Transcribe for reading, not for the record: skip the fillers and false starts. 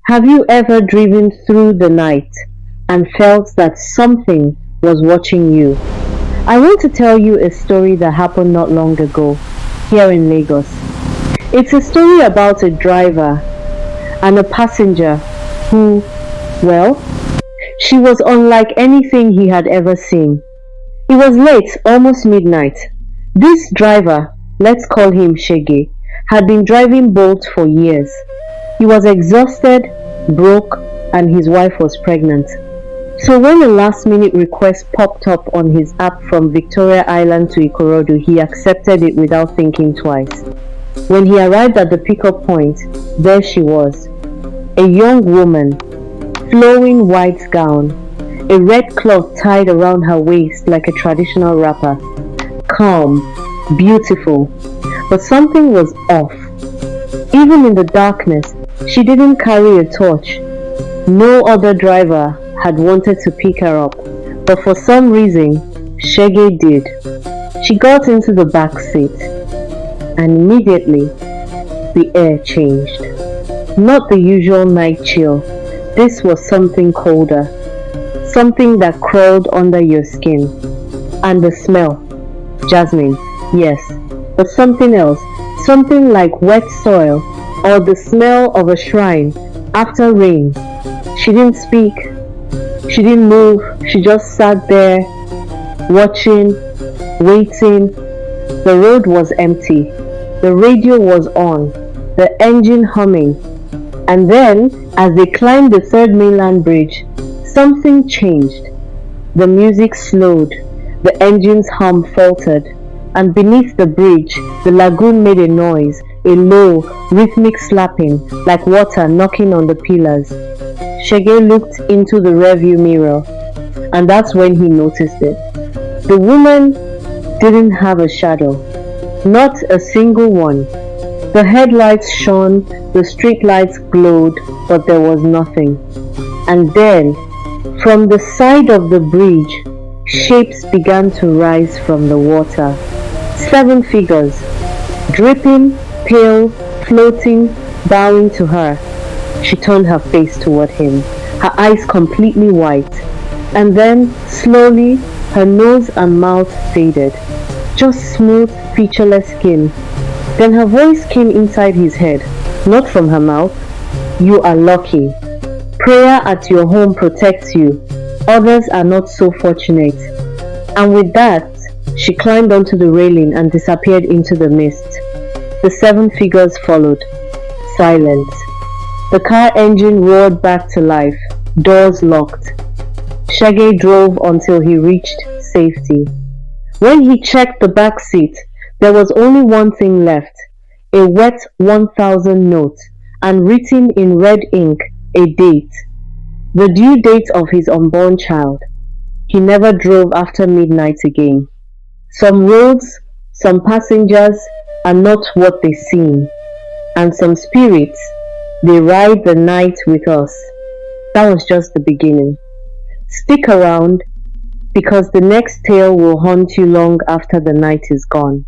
Have you ever driven through the night and felt that something was watching you? I want to tell you a story that happened not long ago here in Lagos. It's a story about a driver and a passenger who, well, she was unlike anything he had ever seen. It was late, almost midnight. This driver, let's call him Shege, had been driving Bolt for years. He was exhausted, broke, and his wife was pregnant. So when a last-minute request popped up on his app from Victoria Island to Ikorodu, he accepted it without thinking twice. When he arrived at the pickup point, there she was, a young woman, flowing white gown, a red cloth tied around her waist like a traditional wrapper. Calm, beautiful, but something was off. Even in the darkness, she didn't carry a torch. No other driver had wanted to pick her up, but for some reason, Shege did. She got into the back seat, and immediately, the air changed. Not the usual night chill. This was something colder, something that crawled under your skin. And the smell, jasmine, yes, but something else, something like wet soil or the smell of a shrine after rain. She didn't speak, she didn't move, she just sat there, watching, waiting. The road was empty, the radio was on, the engine humming. And then, as they climbed the third mainland bridge, something changed. The music slowed, the engine's hum faltered, and beneath the bridge, the lagoon made a noise, a low, rhythmic slapping, like water knocking on the pillars. Shege looked into the rearview mirror, and that's when he noticed it. The woman didn't have a shadow, not a single one. The headlights shone, the streetlights glowed, but there was nothing. And then, from the side of the bridge, shapes began to rise from the water. 7 figures, dripping, pale, floating, bowing to her. She turned her face toward him, her eyes completely white. And then, slowly, her nose and mouth faded. Just smooth, featureless skin. Then her voice came inside his head, not from her mouth. You are lucky. Prayer at your home protects you. Others are not so fortunate. And with that, she climbed onto the railing and disappeared into the mist. The 7 figures followed, silent. The car engine roared back to life, doors locked. Shege drove until he reached safety. When he checked the back seat, there was only one thing left, a wet 1,000 note, and written in red ink, a date, the due date of his unborn child. He never drove after midnight again. Some roads, some passengers are not what they seem, and some spirits, they ride the night with us. That was just the beginning. Stick around, because the next tale will haunt you long after the night is gone.